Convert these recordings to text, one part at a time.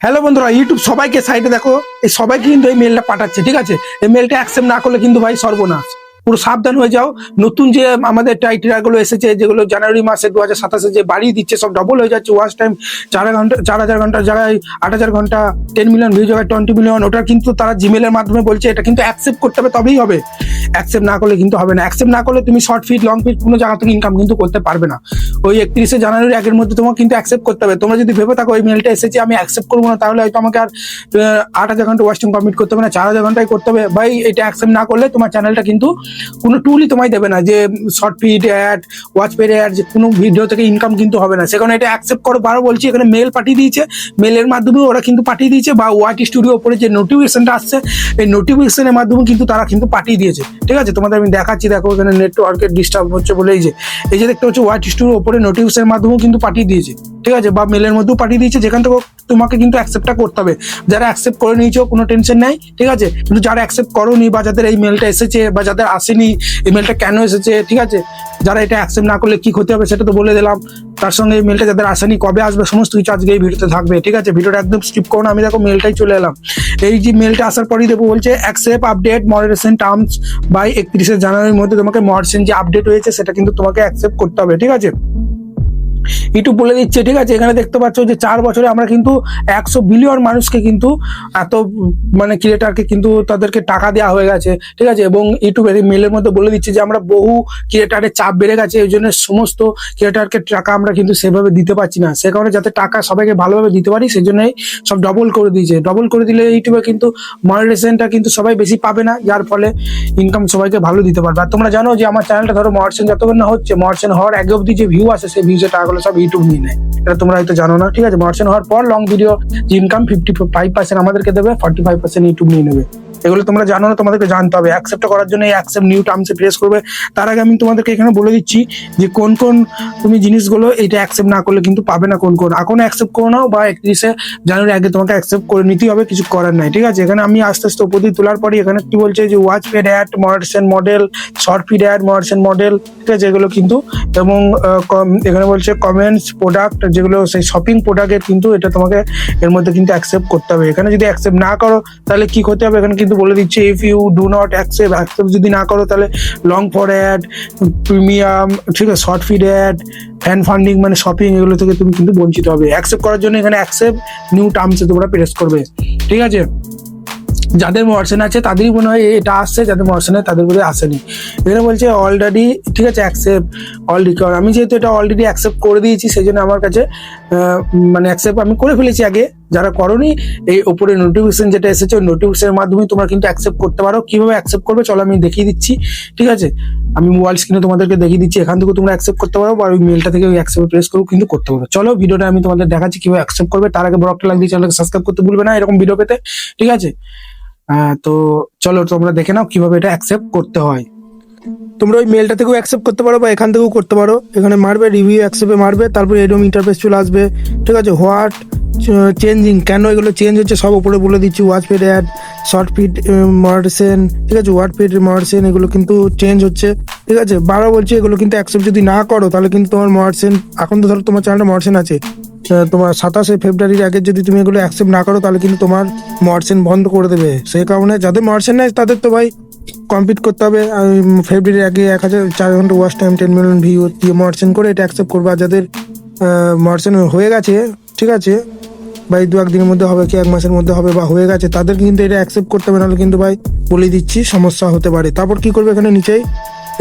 Hello বন্ধুরা, YouTube সবাইকে সাইডে দেখো, এই সবাইকে কিন্তু এই মেলটা পাঠাচ্ছে, ঠিক আছে? এই মেলটা অ্যাকসেপ্ট না করলে কিন্তু ভাই সর্বনাশ। পুরো সাবধান হয়ে যাও। নতুন যে আমাদের টাইটেল গুলো এসেছে, যেগুলো জানুয়ারি মাসে 2027 যে বাড়িয়ে দিচ্ছে, সব ডবল হয়ে যাচ্ছে। ওয়াচ টাইম 4 ঘন্টা, 4,000 ঘন্টার জায়গায় 8,000 ঘন্টা, 10 মিলিয়ন ভিউ জায়গায় 20 মিলিয়ন। ওটা কিন্তু তারা জিমেলের মাধ্যমে বলছে, এটা কিন্তু অ্যাকসেপ্ট করতে হবে, তবেই হবে। অ্যাকসেপ্ট না করলে কিন্তু হবে না। অ্যাকসেপ্ট না করলে তুমি শর্ট ফিট, লং ফিট কোনো জায়গা থেকে ইনকাম কিন্তু করতে পারবে না। ওই 31শে জানুয়ারির আগের মধ্যে তোমাকে কিন্তু অ্যাকসেপ্ট করতে হবে। তোমরা যদি ভেবে থাকো ওই মেলটা এসেছে আমি অ্যাকসেপ্ট করবো না, তাহলে হয়তো আমাকে আর 8,000 ঘন্টা ওয়াচ টাইম কমপ্লিট করতে হবে না, 4,000 ঘন্টায় করতে হবে। ভাই এটা অ্যাকসেপ্ট না করলে তোমার চ্যানেলটা কিন্তু কোনো টুলই তোমায় দেবে না, যে short feed ad, watch paid ad, যে কোনো ভিডিও থেকে ইনকাম কিন্তু হবে না। সেখানে এটা অ্যাকসেপ্ট করো। বারো বলছি, এখানে মেল পাঠিয়ে দিয়েছে, মেলের মাধ্যমে ওরা কিন্তু পাঠিয়ে দিয়েছে, বা ওয়াচ স্টুডিও উপরে যে নোটিফিকেশনটা আসছে, এই নোটিফিকেশনের মাধ্যমে কিন্তু তারা কিন্তু পাঠিয়ে দিয়েছে, ঠিক আছে? তোমাদের আমি দেখাচ্ছি, দেখো এখানে নেটওয়ার্কের ডিস্টার্ব হচ্ছে বলে এই যে দেখতে হচ্ছে ওয়াচ স্টুডিও উপরে নোটিফিকেশনের মাধ্যমেও কিন্তু পাঠিয়ে দিয়েছে, ঠিক আছে? বা মেলের মধ্যেও পাঠিয়ে দিয়েছে, যেখান থেকে তোমাকে কিন্তু অ্যাকসেপ্টটা করতে হবে। যারা অ্যাকসেপ্ট করে নিয়েছো কোনো টেনশন নাই, ঠিক আছে? কিন্তু যারা অ্যাকসেপ্ট করোনি, বা যাদের এই মেলটা এসেছে, বা যাদের আসেনি, এই মেলটা কেন এসেছে, ঠিক আছে? যারা এটা অ্যাকসেপ্ট না করলে কি ক্ষতি হবে সেটা তো বলে দিলাম। তার সঙ্গে এই মেলটা যাদের আসেনি, কবে আসবে, সমস্ত কিছু আজকে এই ভিডিওতে থাকবে, ঠিক আছে? ভিডিওটা একদম স্কিপ করো না। আমি দেখো মেলটাই চলে এলাম। এই যে মেলটা আসার পরই দেবো বলছে accept update moderation terms by 31শে জানুয়ারির মধ্যে তোমাকে মডারেশন যে আপডেট হয়েছে সেটা কিন্তু তোমাকে অ্যাকসেপ্ট করতে হবে, ঠিক আছে? ইউটিউব বলে দিচ্ছে, ঠিক আছে? এখানে দেখতে পাচ্ছ যে 4 বছরে আমরা কিন্তু 100 বিলিয়ন মানুষকে কিন্তু এত মানে ক্রিয়েটারকে কিন্তু তাদেরকে টাকা দেওয়া হয়ে গেছে, ঠিক আছে? এবং ইউটিউবের মেলের মধ্যে বলে দিচ্ছে যে আমরা বহু ক্রিয়েটারের চাপ বেড়ে গেছে, এই জন্য সমস্ত ক্রিয়েটারকে টাকা আমরা কিন্তু সেভাবে দিতে পারছি না। সে কারণে যাতে টাকা সবাইকে ভালোভাবে দিতে পারি, সেই জন্যই সব ডবল করে দিয়েছে। ডবল করে দিলে ইউটিউবে কিন্তু মনিটাইজেশনটা কিন্তু সবাই বেশি পাবে না, যার ফলে ইনকাম সবাইকে ভালো দিতে পারবে। আর তোমরা জানো যে আমার চ্যানেলটা ধরো মনিটাইজেশন যতক্ষণ না হচ্ছে, মনিটাইজেশন হওয়ার আগে অব্দি যে ভিউ আসে, সেই ভিউজের টাকাগুলো সব ইউটিউব নিয়ে নেয়। এটা তোমরা হয়তো জানো না, ঠিক আছে? মনিটাইজেশন হওয়ার পর লং ভিডিও যে ইনকাম 55% আমাদেরকে দেবে, 45% ইউটিউব নিয়ে নেবে। এগুলো তোমরা জানো না, তোমাদেরকে জানতে হবে। অ্যাকসেপ্ট করার জন্য এই অ্যাকসেপ্ট নিউ টার্মসে প্রেস করবে। তার আগে আমি তোমাদেরকে এখানে বলে দিচ্ছি যে কোন কোন তুমি জিনিসগুলো এটা অ্যাকসেপ্ট না করলে কিন্তু পাবে না। কোন কোন এখনো অ্যাকসেপ্ট করো নাও, বা 31শে জানুয়ারি আগে তোমাকে অ্যাকসেপ্ট করে নিতেই হবে, কিছু করার নাই, ঠিক আছে? এখানে আমি আস্তে আস্তে উপর দিয়ে তোলার পরই এখানে কি বলছে যে watch paid ad moderation model, short feed ad moderation model, ঠিক আছে? এগুলো কিন্তু এবং এখানে বলছে কমেন্টস প্রোডাক্ট, যেগুলো সেই শপিং প্রোডাক্টের কিন্তু এটা তোমাকে এর মধ্যে কিন্তু অ্যাকসেপ্ট করতে হবে। এখানে যদি অ্যাকসেপ্ট না করো তাহলে কি করতে হবে, এখানে কিন্তু বলে দিচ্ছে if you do not accept যদি না করো তাহলে লং ফর অ্যাড, প্রিমিয়াম, ঠিক আছে, short feed ad, fan funding মানে শপিং, এগুলো থেকে তুমি কিন্তু বঞ্চিত হবে। অ্যাকসেপ্ট করার জন্য এখানে অ্যাকসেপ্ট নিউ টার্মসে তোমরা প্রেস করবে, ঠিক আছে? যাদের মর্শন আছে তাদেরই মনে হয় এটা আসছে, যাদের মর্শন তাদের মধ্যে আসেনি। এখানে বলছে অলরেডি, ঠিক আছে, অ্যাকসেপ্ট অল রিকভার। আমি যেহেতু এটা অলরেডি অ্যাকসেপ্ট করে দিয়েছি, সেই জন্য আমার কাছে মানে অ্যাকসেপ্ট আমি করে ফেলেছি আগে। যারা করোনি, এই ওপরে নোটিফিকেশন যেটা এসেছে, ওই নোটিফিকেশনের মাধ্যমে তোমরা কিন্তু অ্যাকসেপ্ট করতে পারো। কিভাবে অ্যাকসেপ্ট করবে চলো আমি দেখিয়ে দিচ্ছি, ঠিক আছে? আমি মোবাইল স্ক্রিনে তোমাদেরকে দেখিয়ে দিচ্ছি, এখান থেকে তোমরা অ্যাকসেপ্ট করতে পারো, বা ওই মেলটা থেকে ওই অ্যাকসেপ্ট প্রেস করে কিন্তু করতে পারো। চলো ভিডিওটা আমি তোমাদের দেখাচ্ছি কিভাবে অ্যাকসেপ্ট করবে। তার আগে বড় একটা লাইক দিয়ে চ্যানেলকে সাবস্ক্রাইব করতে ভুলবে না এরকম ভিডিও পেতে, ঠিক আছে? তো চলো তোমরা দেখে নাও কিভাবে এটা অ্যাকসেপ্ট করতে হয়। তোমরা ওই মেলটা থেকেও অ্যাকসেপ্ট করতে পারো, বা এখান থেকেও করতে পারো। এখানে মারবে রিভিউ অ্যাকসেপ্টে মারবে, তারপরে এরকম ইন্টারফেস চলে আসবে, ঠিক আছে? হোয়াট চেঞ্জিং, কেন এগুলো চেঞ্জ হচ্ছে সব উপরে বলে দিচ্ছি। Watch paid ad, short feed moderation, ঠিক আছে, ওয়াট পেড মডারেশন, এগুলো কিন্তু চেঞ্জ হচ্ছে, ঠিক আছে? বারো বলছি এগুলো কিন্তু অ্যাকসেপ্ট যদি না করো তাহলে কিন্তু তোমার মডারেশন, এখন তো ধরো তোমার চ্যানেলটা মডারেশন আছে, তোমার 27শে ফেব্রুয়ারির আগে যদি তুমি এগুলো অ্যাকসেপ্ট না করো তাহলে কিন্তু তোমার মডারেশন বন্ধ করে দেবে। সেই কারণে যাদের মডারেশন নেই তাদের তো ভাই কমপ্লিট করতে হবে। ফেব্রুয়ারির আগে 1,004 ঘন্টা ওয়াচ টাইম, 10 মিলিয়ন ভিউ দিয়ে মডারেশন করে এটা অ্যাকসেপ্ট করবে। আর যাদের মডারেশন হয়ে গেছে, ঠিক আছে, ভাই 2-1 দিনের মধ্যে হবে, কি 1 মাসের মধ্যে হবে, বা হয়ে গেছে, তাদের কিন্তু এটা অ্যাকসেপ্ট করতে হবে, নাহলে কিন্তু ভাই বলে দিচ্ছি সমস্যা হতে পারে। তারপর কি করবে, এখানে নিচেই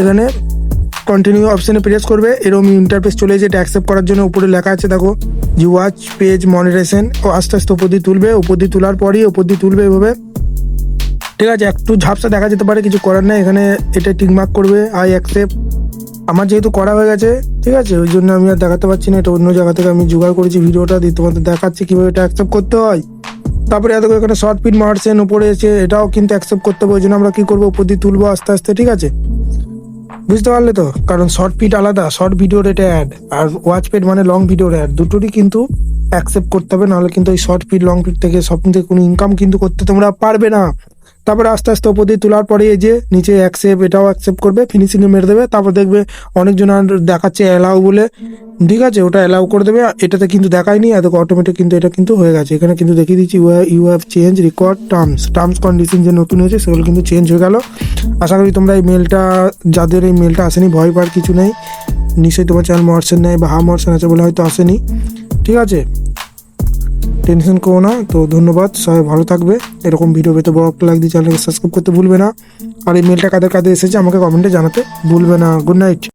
এখানে কন্টিনিউ অপশনে প্রেস করবে। এরকম ইন্টারফেস চলে এসে এটা অ্যাকসেপ্ট করার জন্য উপরে লেখা আছে দেখো যে ওয়াচ পেজ মনিটাইজেশন, ও আস্তে আস্তে উপর দিয়ে তুলবে। উপর দিয়ে তোলার পরই উপর দিয়ে তুলবে এভাবে, ঠিক আছে? একটু ঝাপসা দেখা যেতে পারে, কিছু করার নেই। এখানে এটা টিক মার্ক করবে আই অ্যাকসেপ্ট। আমার যেহেতু করা হয়ে গেছে, ঠিক আছে, ওই জন্য আমি আর দেখাতে পারছি না। এটা অন্য জায়গা থেকে আমি জোগাড় করেছি ভিডিওটা দিয়ে তোমাদের দেখাচ্ছি কিভাবে এটা অ্যাকসেপ্ট করতে হয়। তারপরে দেখো এখানে শর্ট ফিড মডারেশন উপরে এসে এটাও কিন্তু অ্যাকসেপ্ট করতে হবে। ওই জন্য আমরা কি করবো, উপর দিয়ে তুলবো আস্তে আস্তে, ঠিক আছে? বুঝতে পারলে তো? কারণ শর্ট ফিড আলাদা, শর্ট ভিডিওর এটা অ্যাড, আর ওয়াচ পেড মানে লং ভিডিওর অ্যাড, দুটোরই কিন্তু অ্যাকসেপ্ট করতে হবে, নাহলে কিন্তু এই শর্ট ফিড লং ফিড থেকে সব থেকে কোনো ইনকাম কিন্তু করতে তোমরা পারবে না। তারপরে আস্তে আস্তে ওপর দিয়ে তোলার পরে এই যে নিচে অ্যাকসেপ্ট, এটাও অ্যাকসেপ্ট করবে, ফিনিশিংয়ে মেরে দেবে। তারপর দেখবে অনেকজন আর দেখাচ্ছে অ্যালাউ বলে, ঠিক আছে, ওটা অ্যালাউ করে দেবে। এটাতে কিন্তু দেখায়নি, এত অটোমেটিক কিন্তু এটা কিন্তু হয়ে গেছে। এখানে কিন্তু দেখিয়ে দিচ্ছি you have change record terms condition যে নতুন হয়েছে সেগুলো কিন্তু চেঞ্জ হয়ে গেল। আশা করি তোমরা এই মেলটা, যাদের এই মেলটা আসেনি ভয় পাওয়ার কিছু নেই, নিশ্চয়ই তোমার চ্যানেল মর্শন নেই বা মর্শন আছে বলে হয়তো আসেনি, ঠিক আছে, টেনশন করো না। তো ধন্যবাদ, সবাই ভালো থাকবে। এরকম ভিডিও পেতে বড় একটা লাইক দিয়ে চ্যানেলকে সাবস্ক্রাইব করতে ভুলবে না। আর এই মেলটা কাদের কাদের এসেছে আমাকে কমেন্টে জানাতে ভুলবে না। Good night.